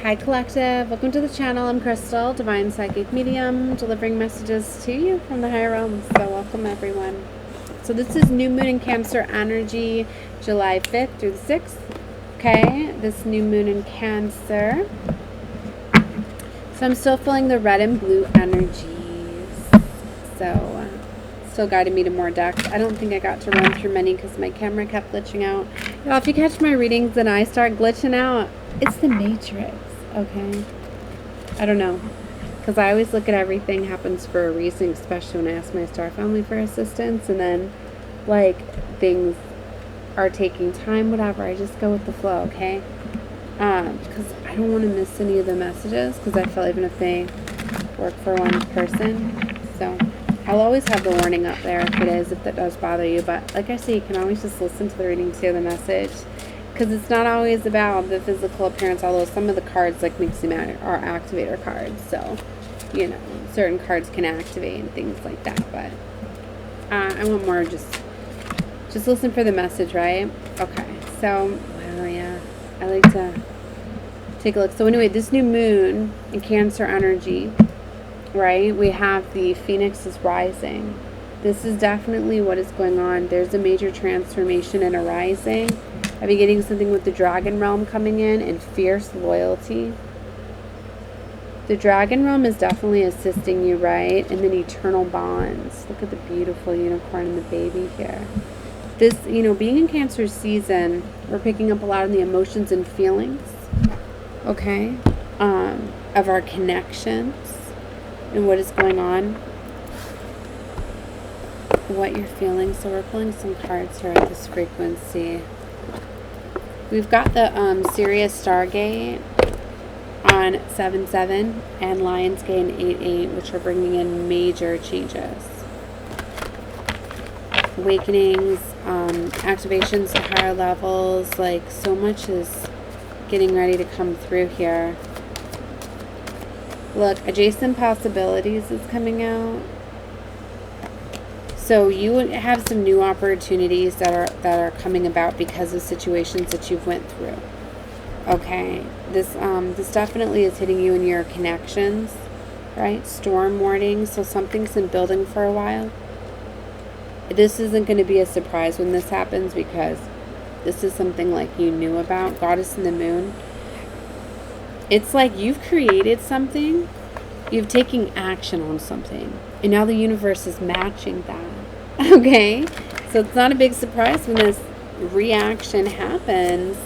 Hi Collective, welcome to the channel. I'm Crystal, Divine Psychic Medium, delivering messages to you from the higher realms. So welcome everyone. So this is new moon in Cancer energy, July 5th through the 6th. Okay, this new moon in Cancer. So I'm still feeling the red and blue energies. So still guiding me to more decks. I don't think I got to run through many because my camera kept glitching out. Now, if you catch my readings and I start glitching out, it's the Matrix. Okay, I don't know, because I always look at everything happens for a reason, especially when I ask my star family for assistance, and then like things are taking time, whatever, I just go with the flow. Okay, because I don't want to miss any of the messages, because I feel even if they work for one person, so I'll always have the warning up there if that does bother you. But like I say, you can always just listen to the reading to the message, because it's not always about the physical appearance, although some of the cards, like Mixie Matter, are activator cards. So, you know, certain cards can activate and things like that. But I want more just listen for the message, right? Okay. So, well, yeah, I like to take a look. So anyway, this new moon in Cancer energy, right? We have the Phoenix is rising. This is definitely what is going on. There's a major transformation and a rising. I'll be getting something with the dragon realm coming in and fierce loyalty. The dragon realm is definitely assisting you, right? And then eternal bonds. Look at the beautiful unicorn and the baby here. This, you know, being in Cancer season, we're picking up a lot of the emotions and feelings, okay, of our connections and what is going on, what you're feeling. So we're pulling some cards here at this frequency. We've got the Sirius Stargate on 7-7 and Lionsgate 8-8, which are bringing in major changes. Awakenings, activations to higher levels, like so much is getting ready to come through here. Look, adjacent possibilities is coming out. So you have some new opportunities that are coming about because of situations that you've went through. Okay, this definitely is hitting you in your connections, right? Storm warning. So something's been building for a while. This isn't going to be a surprise when this happens, because this is something like you knew about. Goddess in the moon. It's like you've created something, you've taken action on something, and now the universe is matching that. Okay, so it's not a big surprise when this reaction happens.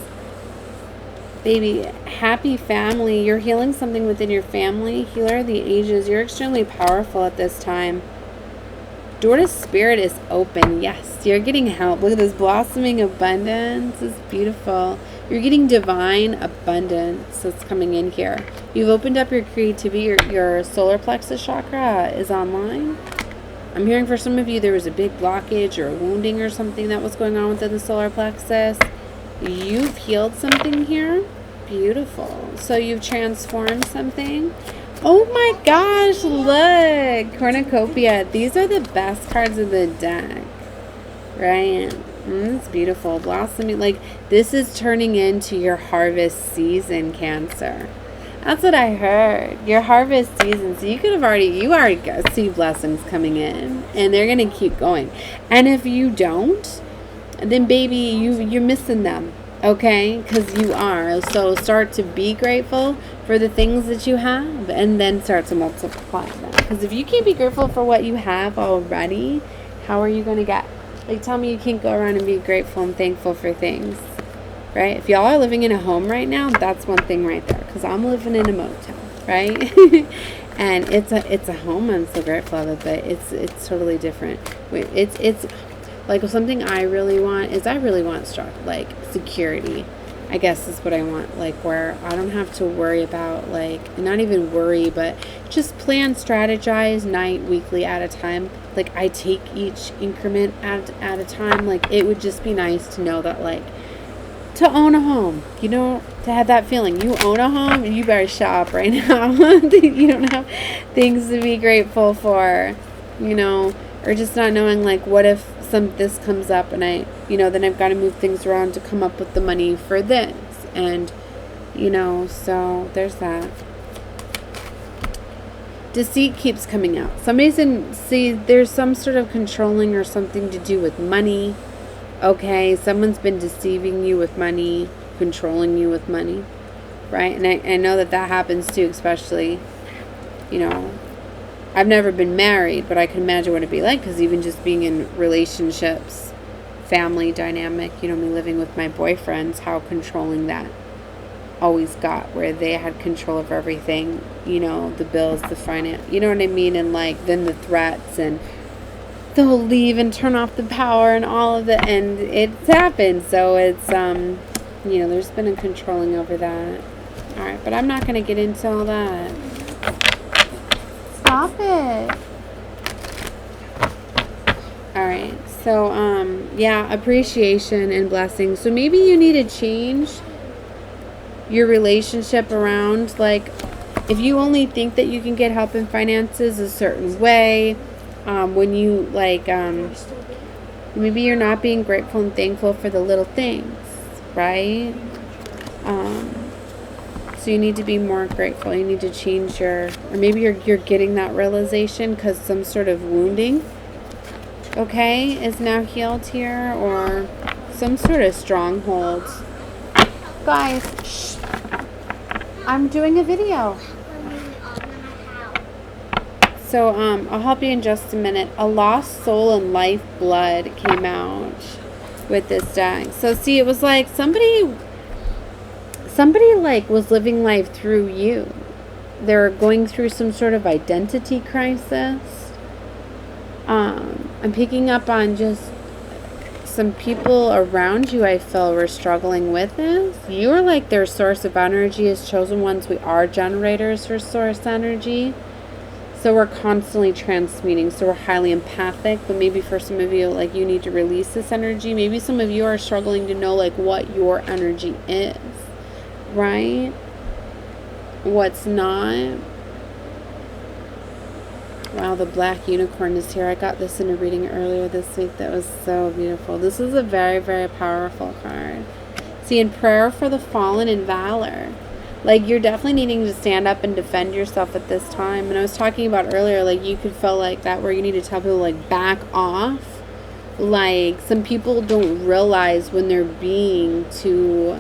Baby, happy family. You're healing something within your family. Healer of the ages. You're extremely powerful at this time. Door to spirit is open. Yes, you're getting help. Look at this blossoming abundance. It's beautiful. You're getting divine abundance that's coming in here. You've opened up your creativity. Your solar plexus chakra is online. I'm hearing for some of you there was a big blockage or a wounding or something that was going on within the solar plexus. You've healed something here. Beautiful. So you've transformed something. Oh my gosh, look. Cornucopia. These are the best cards of the deck. Right? It's beautiful. Blossoming. Like, this is turning into your harvest season, Cancer. That's what I heard. Your harvest season. So you already see blessings coming in, and they're going to keep going. And if you don't, then baby, you're missing them. Okay? Because you are. So start to be grateful for the things that you have, and then start to multiply them. Because if you can't be grateful for what you have already, how are you going to get? Like, tell me you can't go around and be grateful and thankful for things. Right? If y'all are living in a home right now, that's one thing right there. Because I'm living in a motel, right? And it's a home. I'm so grateful of it, but it's totally different. It's like something I really want like security. I guess is what I want. Like where I don't have to worry about, like, not even worry, but just plan, strategize night, weekly at a time. Like I take each increment at a time. Like it would just be nice to know that, like, to own a home, you know, to have that feeling. You own a home and you better shop right now. You don't have things to be grateful for, you know, or just not knowing, like, what if this comes up and then I've got to move things around to come up with the money for this. And You know, so there's that. Deceit keeps coming out. Somebody's there's some sort of controlling or something to do with money. Okay, someone's been deceiving you with money, controlling you with money, right? And I know that happens too, especially, you know, I've never been married, but I can imagine what it'd be like, because even just being in relationships, family dynamic, you know, me living with my boyfriends, how controlling that always got, where they had control of everything, you know, the bills, the finance, you know what I mean? And like, then the threats, and they'll leave and turn off the power and all of it, and it's happened. So it's, you know, there's been a controlling over that. All right, but I'm not going to get into all that. Stop it. All right, so, yeah, appreciation and blessings. So maybe you need to change your relationship around, like, if you only think that you can get help in finances a certain way, when you, like, maybe you're not being grateful and thankful for the little things, right? So you need to be more grateful. You need to change or maybe you're getting that realization because some sort of wounding, okay, is now healed here, or some sort of stronghold. Guys, shh. I'm doing a video. So, I'll help you in just a minute. A lost soul and life blood came out with this deck. So, see, it was like somebody like was living life through you. They're going through some sort of identity crisis. I'm picking up on just some people around you, I feel, were struggling with this. You are like their source of energy. As chosen ones, we are generators for source energy. So we're constantly transmuting. So we're highly empathic. But maybe for some of you, like, you need to release this energy. Maybe some of you are struggling to know, like, what your energy is, right? What's not. Wow, the black unicorn is here. I got this in a reading earlier this week that was so beautiful. This is a very, very powerful card. See, in prayer for the fallen in valor. Like, you're definitely needing to stand up and defend yourself at this time. And I was talking about earlier, like, you could feel like that where you need to tell people, like, back off. Like, some people don't realize when they're being too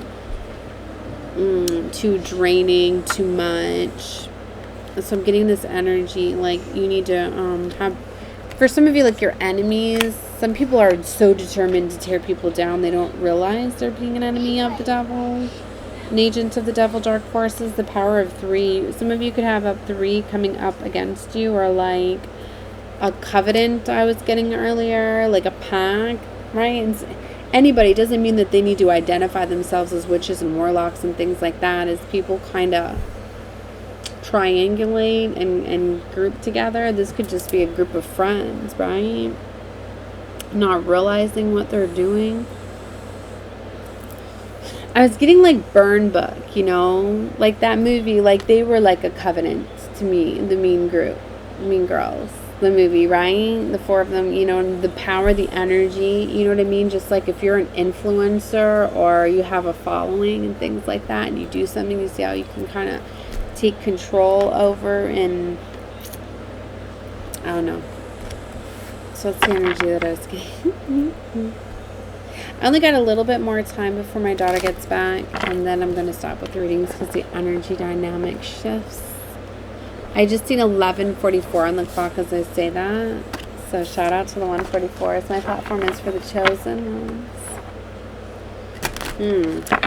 draining, too much. So I'm getting this energy, like, you need to have, for some of you, like, your enemies. Some people are so determined to tear people down, they don't realize they're being an enemy of the devil. An agent of the devil, dark forces, the power of 3. Some of you could have up 3 coming up against you, or like a covenant I was getting earlier, like a pact, right? And anybody, doesn't mean that they need to identify themselves as witches and warlocks and things like that, as people kind of triangulate and group together. This could just be a group of friends, right? Not realizing what they're doing. I was getting like Burn Book, you know, like that movie. Like, they were like a covenant to me, the Mean Girls, the movie, right? The 4 of them, you know, and the power, the energy, you know what I mean? Just like if you're an influencer or you have a following and things like that, and you do something, you see how you can kind of take control over, and I don't know. So that's the energy that I was getting. I only got a little bit more time before my daughter gets back, and then I'm going to stop with the readings because the energy dynamic shifts. I just seen 11:44 on the clock as I say that. So shout out to the 144s. My platform is for the chosen ones.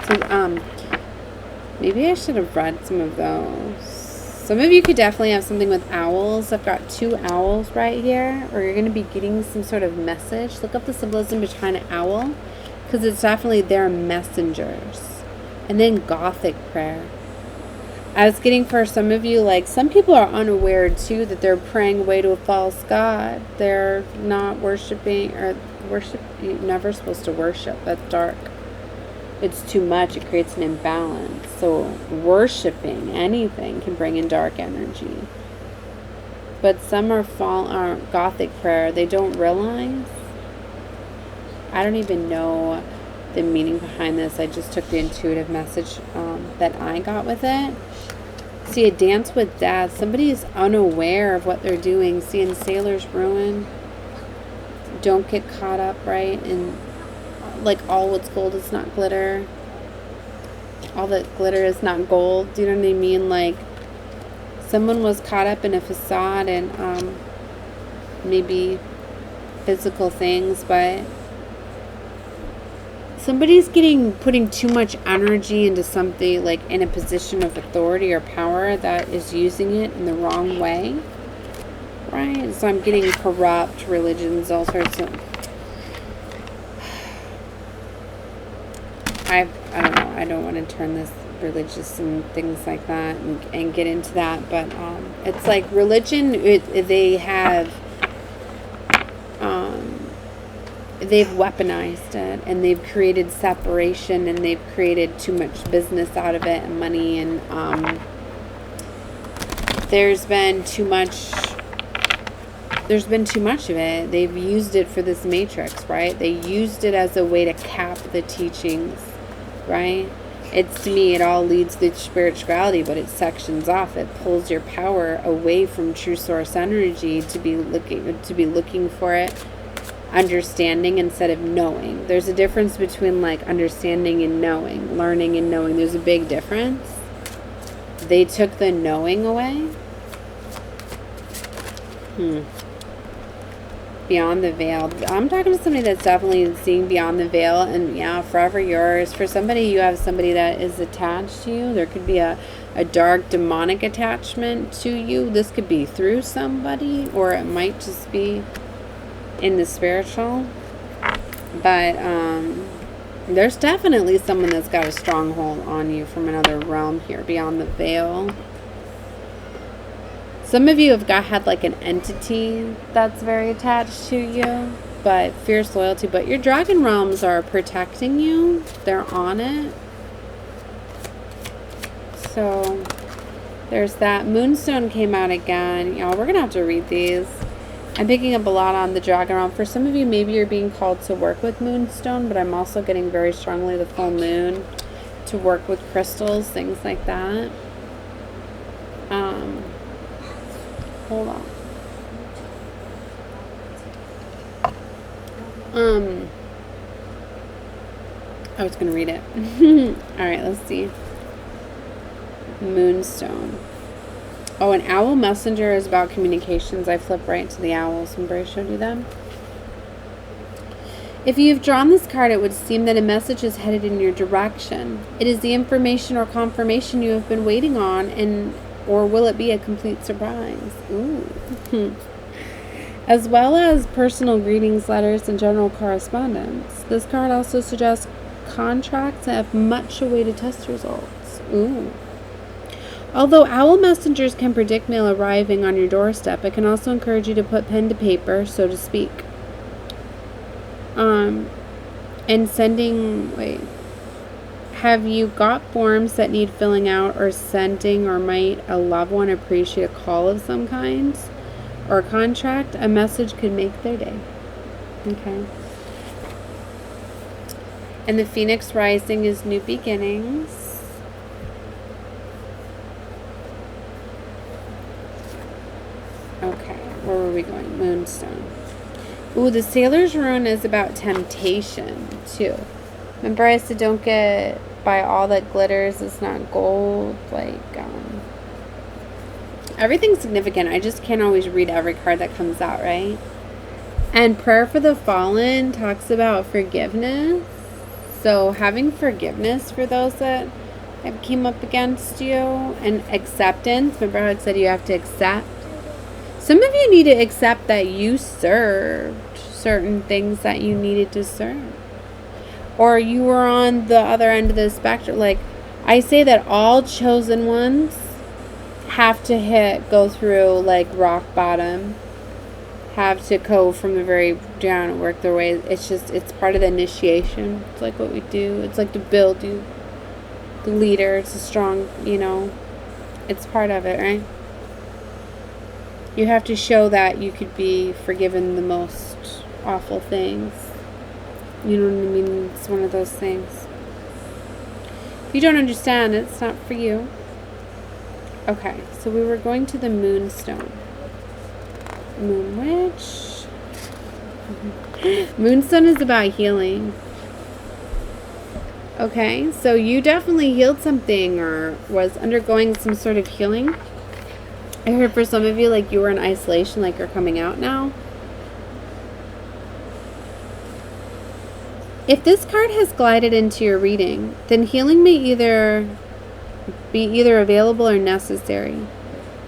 So, maybe I should have read some of those. Some of you could definitely have something with owls. I've got 2 owls right here, or you're going to be getting some sort of message. Look up the symbolism behind an owl, because it's definitely their messengers. And then Gothic prayer. I was getting, for some of you, like, some people are unaware too that they're praying away to a false god. They're not worshiping, or worship. You're never supposed to worship. That's dark. It's too much. It creates an imbalance. So worshiping anything can bring in dark energy. But some are Gothic prayer. They don't realize. I don't even know the meaning behind this. I just took the intuitive message that I got with it. See, a dance with death. Somebody is unaware of what they're doing. Seeing sailor's ruin. Don't get caught up, right? And like all what's gold is not glitter. All that glitter is not gold. Do you know what I mean? Like someone was caught up in a facade and maybe physical things, but somebody's putting too much energy into something, like in a position of authority or power, that is using it in the wrong way, right? So I'm getting corrupt religions, all sorts of, I don't know, I don't want to turn this religious and things like that and get into that, but it's like religion, they've weaponized it, and they've created separation, and they've created too much business out of it and money, and there's been too much of it. They've used it for this matrix, right? They used it as a way to cap the teachings, right? It's, to me, it all leads to spirituality, but it sections off. It pulls your power away from true source energy to be looking for it, understanding instead of knowing. There's a difference between like understanding and knowing, learning and knowing. There's a big difference. They took the knowing away. Beyond the veil. I'm talking to somebody that's definitely seeing beyond the veil, and yeah, forever yours. For somebody, you have somebody that is attached to you. There could be a dark demonic attachment to you. This could be through somebody, or it might just be in the spiritual. But there's definitely someone that's got a stronghold on you from another realm here, beyond the veil. Some of you have had like an entity that's very attached to you, but fierce loyalty. But your dragon realms are protecting you. They're on it. So there's that. Moonstone came out again. Y'all, we're going to have to read these. I'm picking up a lot on the dragon realm. For some of you, maybe you're being called to work with Moonstone, but I'm also getting very strongly the full moon to work with crystals, things like that. Hold on. I was going to read it. All right, let's see. Moonstone. Oh, an owl messenger is about communications. I flip right to the owls. Remember I showed you them? If you've drawn this card, it would seem that a message is headed in your direction. It is the information or confirmation you have been waiting on, or will it be a complete surprise? Ooh. As well as personal greetings, letters, and general correspondence. This card also suggests contracts that have much awaited test results. Ooh. Although owl messengers can predict mail arriving on your doorstep, it can also encourage you to put pen to paper, so to speak. And sending, have you got forms that need filling out or sending, or might a loved one appreciate a call of some kind or a contract? A message could make their day. Okay. And the Phoenix rising is new beginnings. Okay, where were we going? Moonstone. Ooh, the Sailor's Rune is about temptation, too. Remember I said don't get by all that glitters, it's not gold. Like, everything's significant. I just can't always read every card that comes out, right? And Prayer for the Fallen talks about forgiveness. So having forgiveness for those that have came up against you, and acceptance. Remember how I said you have to accept? Some of you need to accept that you served certain things that you needed to serve. Or you were on the other end of the spectrum. Like, I say that all chosen ones have to go through, like, rock bottom. Have to go from the very down and work their way. It's part of the initiation. It's like what we do. It's like to build you. The leader, it's a strong, it's part of it, right? You have to show that you could be forgiven the most awful things. You know what I mean? It's one of those things. If you don't understand, it's not for you. Okay, so we were going to the Moonstone. Moon Witch. Moonstone is about healing. Okay, so you definitely healed something or was undergoing some sort of healing. I heard for some of you, like you were in isolation, like you're coming out now. If this card has glided into your reading, then healing may be either available or necessary.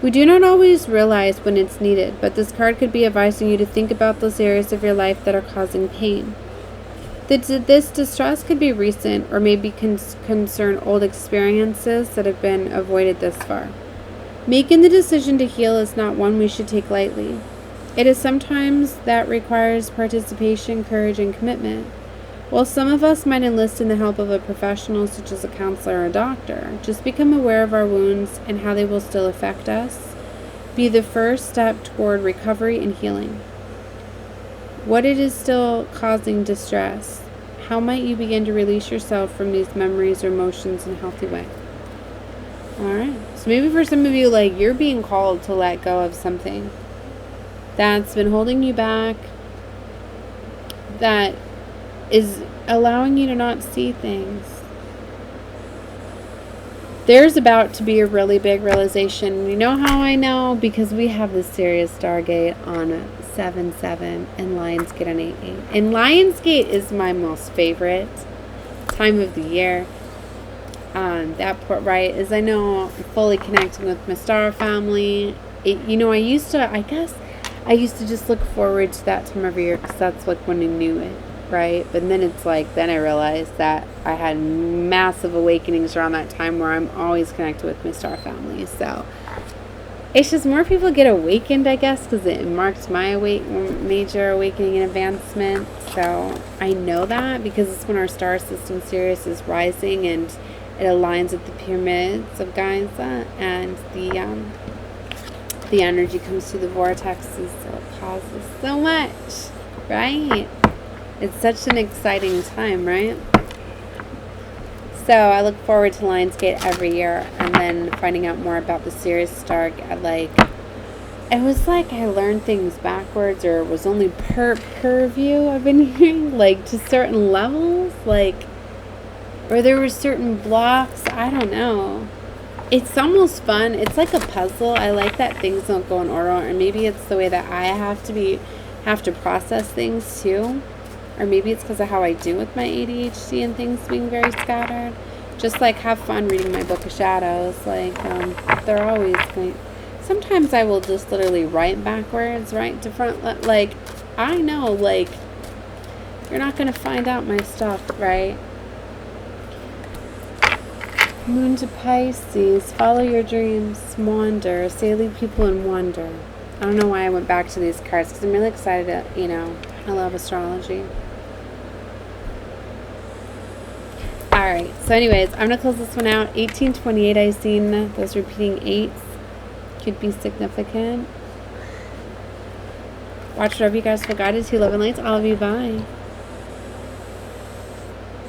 We do not always realize when it's needed, but this card could be advising you to think about those areas of your life that are causing pain. This distress could be recent or maybe concern old experiences that have been avoided thus far. Making the decision to heal is not one we should take lightly. It is sometimes that requires participation, courage, and commitment. While some of us might enlist in the help of a professional such as a counselor or a doctor, just become aware of our wounds and how they will still affect us. Be the first step toward recovery and healing. What it is still causing distress? How might you begin to release yourself from these memories or emotions in a healthy way? Alright, so maybe for some of you, like, you're being called to let go of something that's been holding you back, that is allowing you to not see things. There's about to be a really big realization. You know how I know? Because we have the Sirius Stargate on 7/7 and Lionsgate on 8/8. And Lionsgate is my most favorite time of the year. That part, right, is I know I'm fully connecting with my star family. I used to just look forward to that time every year because that's like when I knew it, right? But then it's like, then I realized that I had massive awakenings around that time where I'm always connected with my star family. So it's just more people get awakened, I guess, because it marked my major awakening and advancement. So I know that because it's when our star system Sirius is rising and it aligns with the pyramids of Giza, and the energy comes through the vortexes, so it causes so much, right? It's such an exciting time, right? So I look forward to Lionsgate every year, and then finding out more about the Sirius Star. It was like I learned things backwards, or it was only per view. I've been hearing, like, to certain levels, like, or there were certain blocks. I don't know. It's almost fun. It's like a puzzle. I like that things don't go in order, and maybe it's the way that I have to process things too. Or maybe it's because of how I do with my ADHD and things being very scattered. Just like have fun reading my Book of Shadows. Like, they're always going. Sometimes I will just literally write backwards, right to front. Like, I know, like, you're not going to find out my stuff, right? Moon to Pisces. Follow your dreams. Wander. Say leave people in wonder. I don't know why I went back to these cards because I'm really excited to, I love astrology. Alright, so anyways, I'm going to close this one out. 1828, I've seen those repeating 8s. Could be significant. Watch whatever you guys feel guided to. Love and lights. All of you. Bye.